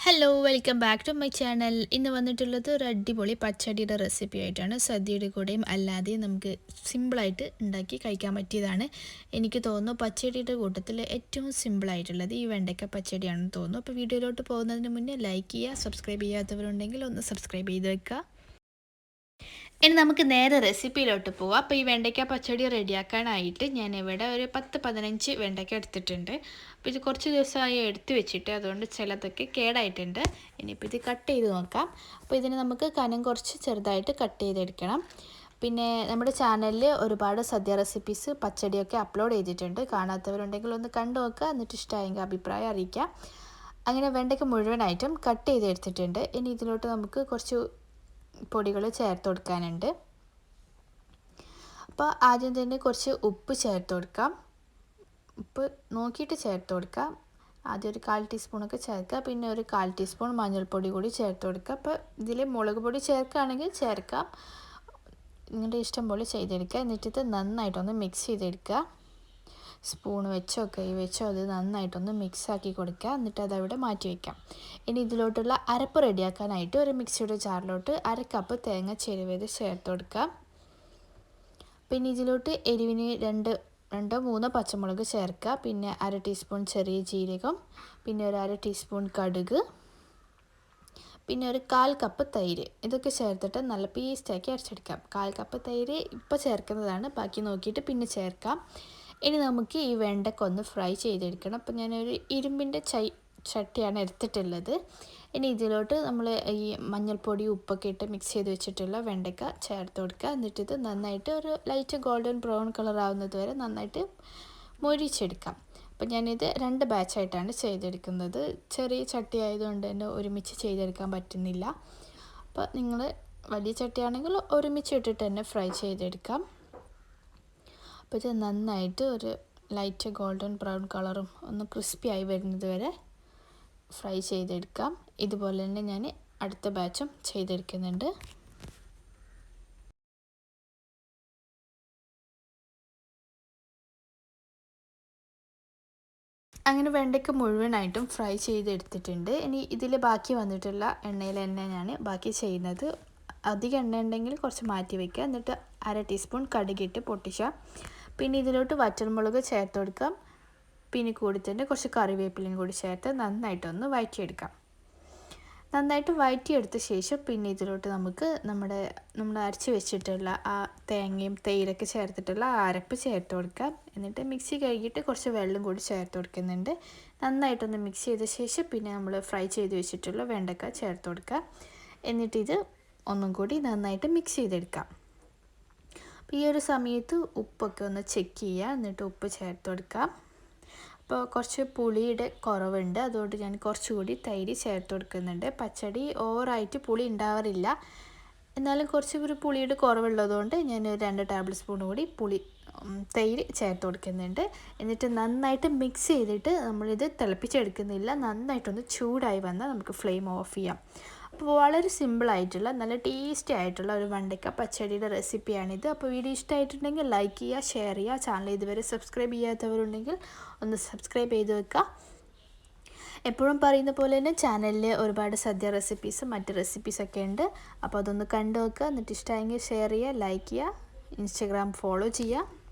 Hello welcome back to my channel. ഇന്ന് വന്നിട്ടുള്ളത് ഒരു അടിപൊളി പച്ചടിയുടെ റെസിപ്പി ആയിട്ടാണ്. സദ്യയുടെ കൂടെയും അല്ലാതെയും നമുക്ക് സിമ്പിളായിട്ട് ഉണ്ടാക്കി കഴിക്കാൻ പറ്റിയതാണ്. എനിക്ക് തോന്നുന്നു പച്ചടിയുടെ കൂട്ടത്തിൽ ഏറ്റവും സിമ്പിളായിട്ടുള്ളത് ഈ വെണ്ടയ്ക്ക പച്ചടിയാണെന്ന് തോന്നുന്നു. അപ്പോൾ വീഡിയോയിലോട്ട് പോകുന്നതിന് മുന്നേ ലൈക്ക് ചെയ്യുക, സബ്സ്ക്രൈബ് ചെയ്യാത്തവരുണ്ടെങ്കിൽ ഒന്ന് സബ്സ്ക്രൈബ് ചെയ്ത് വെക്കുക. ഇനി നമുക്ക് നേരെ റെസിപ്പിയിലോട്ട് പോവാം. അപ്പോൾ ഈ വെണ്ടയ്ക്ക പച്ചടി റെഡിയാക്കാനായിട്ട് ഞാൻ ഇവിടെ ഒരു 10-15 വെണ്ടയ്ക്ക എടുത്തിട്ടുണ്ട്. അപ്പോൾ ഇത് കുറച്ച് ദിവസമായി എടുത്ത് വെച്ചിട്ട് അതുകൊണ്ട് ചിലതൊക്കെ കേടായിട്ടുണ്ട്. ഇനിയിപ്പോൾ ഇത് കട്ട് ചെയ്ത് നോക്കാം. അപ്പോൾ ഇതിന് നമുക്ക് കനം കുറച്ച് ചെറുതായിട്ട് കട്ട് ചെയ്തെടുക്കണം. പിന്നെ നമ്മുടെ ചാനലിൽ ഒരുപാട് സദ്യ റെസിപ്പീസ് പച്ചടിയൊക്കെ അപ്ലോഡ് ചെയ്തിട്ടുണ്ട്. കാണാത്തവരുണ്ടെങ്കിൽ ഒന്ന് കണ്ടു നോക്കുക, എന്നിട്ട് ഇഷ്ടമായെങ്കിൽ അഭിപ്രായം അറിയിക്കാം. അങ്ങനെ വെണ്ടയ്ക്ക മുഴുവനായിട്ടും കട്ട് ചെയ്തെടുത്തിട്ടുണ്ട്. ഇനി ഇതിലോട്ട് നമുക്ക് കുറച്ച് പൊടികൾ ചേർത്ത് കൊടുക്കാനുണ്ട്. അപ്പോൾ ആദ്യം തന്നെ കുറച്ച് ഉപ്പ് ചേർത്ത് കൊടുക്കാം. ഉപ്പ് നോക്കിയിട്ട് ചേർത്ത് കൊടുക്കാം. ആദ്യം ഒരു 1/4 ടീസ്പൂണൊക്കെ ചേർക്കുക. പിന്നെ ഒരു 1/4 ടീസ്പൂൺ മഞ്ഞൾപ്പൊടി കൂടി ചേർത്ത് കൊടുക്കുക. അപ്പോൾ ഇതിൽ മുളക് പൊടി ചേർക്കുകയാണെങ്കിൽ ചേർക്കാം, നിങ്ങളുടെ ഇഷ്ടം പോലെ ചെയ്തെടുക്കുക. എന്നിട്ട് നന്നായിട്ടൊന്ന് മിക്സ് ചെയ്തെടുക്കുക. സ്പൂൺ വെച്ചോ കൈ വെച്ചോ അത് നന്നായിട്ടൊന്ന് മിക്സാക്കി കൊടുക്കുക. എന്നിട്ട് അതവിടെ മാറ്റി വയ്ക്കാം. ഇനി ഇതിലോട്ടുള്ള അരപ്പ് റെഡിയാക്കാനായിട്ട് ഒരു മിക്സിയുടെ ജാറിലോട്ട് 1/2 കപ്പ് തേങ്ങ ചിരവിയത് ചേർത്ത് കൊടുക്കുക. പിന്നെ ഇതിലോട്ട് എരിവിന് 2-3 പച്ചമുളക് ചേർക്കുക. പിന്നെ 1/2 ടീസ്പൂൺ ചെറിയ ജീരകം, പിന്നെ ഒരു 1/2 ടീസ്പൂൺ കടുക്, പിന്നെ ഒരു 1/4 കപ്പ് തൈര്. ഇതൊക്കെ ചേർത്തിട്ട് നല്ല പേസ്റ്റാക്കി അരച്ചെടുക്കാം. 1/4 കപ്പ് തൈര് ഇപ്പോൾ ചേർക്കുന്നതാണ്, ബാക്കി നോക്കിയിട്ട് പിന്നെ ചേർക്കാം. ഇനി നമുക്ക് ഈ വെണ്ടയ്ക്ക ഒന്ന് ഫ്രൈ ചെയ്തെടുക്കണം. അപ്പോൾ ഞാനൊരു ഇരുമ്പിൻ്റെ ചട്ടിയാണ് എടുത്തിട്ടുള്ളത്. ഇനി ഇതിലോട്ട് നമ്മൾ ഈ മഞ്ഞൾപ്പൊടി ഉപ്പൊക്കെ ഇട്ട് മിക്സ് ചെയ്ത് വെച്ചിട്ടുള്ള വെണ്ടയ്ക്ക ചേർത്ത് കൊടുക്കുക. എന്നിട്ട് ഇത് നന്നായിട്ട് ഒരു ലൈറ്റ് ഗോൾഡൻ ബ്രൗൺ കളർ ആവുന്നത് വരെ നന്നായിട്ട് മൊരിച്ചെടുക്കാം. അപ്പോൾ ഞാനിത് 2 ബാച്ചായിട്ടാണ് ചെയ്തെടുക്കുന്നത്. ചെറിയ ചട്ടി ആയതുകൊണ്ട് തന്നെ ഒരുമിച്ച് ചെയ്തെടുക്കാൻ പറ്റുന്നില്ല. അപ്പോൾ നിങ്ങൾ വലിയ ചട്ടിയാണെങ്കിൽ ഒരുമിച്ച് ഇട്ടിട്ട് തന്നെ ഫ്രൈ ചെയ്തെടുക്കാം. അപ്പോൾ ഇത് നന്നായിട്ട് ഒരു ലൈറ്റ് ഗോൾഡൻ ബ്രൗൺ കളറും ഒന്ന് ക്രിസ്പി ആയി വരുന്നത് വരെ ഫ്രൈ ചെയ്തെടുക്കാം. ഇതുപോലെ തന്നെ ഞാൻ അടുത്ത ബാച്ചും ചെയ്തെടുക്കുന്നുണ്ട്. അങ്ങനെ വെണ്ടയ്ക്ക മുഴുവനായിട്ടും ഫ്രൈ ചെയ്തെടുത്തിട്ടുണ്ട്. ഇനി ഇതിൽ ബാക്കി വന്നിട്ടുള്ള എണ്ണയിൽ തന്നെ ഞാൻ ബാക്കി ചെയ്യുന്നത്. അധികം എണ്ണ ഉണ്ടെങ്കിൽ കുറച്ച് മാറ്റി വയ്ക്കുക. എന്നിട്ട് 1/2 ടീസ്പൂൺ കടുകിട്ട് പൊട്ടിക്കുക. പിന്നെ ഇതിലോട്ട് വറ്റൽമുളക് ചേർത്ത് കൊടുക്കാം. പിന്നെ കൂടി തന്നെ കുറച്ച് കറിവേപ്പിലയും കൂടി ചേർത്ത് നന്നായിട്ടൊന്ന് വഴറ്റിയെടുക്കാം. നന്നായിട്ട് വഴറ്റിയെടുത്ത ശേഷം പിന്നെ ഇതിലോട്ട് നമുക്ക് നമ്മൾ അരച്ച് വെച്ചിട്ടുള്ള ആ തേങ്ങയും തൈരൊക്കെ ചേർത്തിട്ടുള്ള ആ അരപ്പ് ചേർത്ത് കൊടുക്കാം. എന്നിട്ട് മിക്സി കഴുകിയിട്ട് കുറച്ച് വെള്ളം കൂടി ചേർത്ത് കൊടുക്കുന്നുണ്ട്. നന്നായിട്ടൊന്ന് മിക്സ് ചെയ്ത ശേഷം പിന്നെ നമ്മൾ ഫ്രൈ ചെയ്ത് വെച്ചിട്ടുള്ള വെണ്ടയ്ക്ക ചേർത്ത് കൊടുക്കുക. എന്നിട്ടിത് ഒന്നും കൂടി നന്നായിട്ട് മിക്സ് ചെയ്തെടുക്കാം. അപ്പോൾ ഈ ഒരു സമയത്ത് ഉപ്പൊക്കെ ഒന്ന് ചെക്ക് ചെയ്യുക. എന്നിട്ട് ഉപ്പ് ചേർത്ത് കൊടുക്കാം. അപ്പോൾ കുറച്ച് പുളിയുടെ കുറവുണ്ട്, അതുകൊണ്ട് ഞാൻ കുറച്ചുകൂടി തൈര് ചേർത്ത് കൊടുക്കുന്നുണ്ട്. പച്ചടി ഓവറായിട്ട് പുളി ഉണ്ടാവാറില്ല, എന്നാലും കുറച്ച് ഒരു പുളിയുടെ കുറവുള്ളതുകൊണ്ട് ഞാൻ 2 ടേബിൾ സ്പൂൺ കൂടി തൈര് ചേർത്ത് കൊടുക്കുന്നുണ്ട്. എന്നിട്ട് നന്നായിട്ട് മിക്സ് ചെയ്തിട്ട് നമ്മളിത് തിളപ്പിച്ചെടുക്കുന്നില്ല. നന്നായിട്ടൊന്ന് ചൂടായി വന്നാൽ നമുക്ക് ഫ്ലെയിം ഓഫ് ചെയ്യാം. അപ്പോൾ വളരെ സിമ്പിളായിട്ടുള്ള നല്ല ടേസ്റ്റി ആയിട്ടുള്ള ഒരു വെണ്ടയ്ക്ക പച്ചടിയുടെ റെസിപ്പിയാണിത്. അപ്പോൾ വീഡിയോ ഇഷ്ടമായിട്ടുണ്ടെങ്കിൽ ലൈക്ക് ചെയ്യുക, ഷെയർ ചെയ്യുക. ചാനൽ ഇതുവരെ സബ്സ്ക്രൈബ് ചെയ്യാത്തവരുണ്ടെങ്കിൽ ഒന്ന് സബ്സ്ക്രൈബ് ചെയ്ത് വെക്കുക. എപ്പോഴും പറയുന്ന പോലെ തന്നെ ചാനലിൽ ഒരുപാട് സദ്യ റെസിപ്പീസും മറ്റ് റെസിപ്പീസൊക്കെ ഉണ്ട്. അപ്പോൾ അതൊന്ന് കണ്ടു നോക്കുക. എന്നിട്ട് ഇഷ്ടമായെങ്കിൽ ഷെയർ ചെയ്യുക, ലൈക്ക് ചെയ്യുക, ഇൻസ്റ്റഗ്രാം ഫോളോ ചെയ്യുക.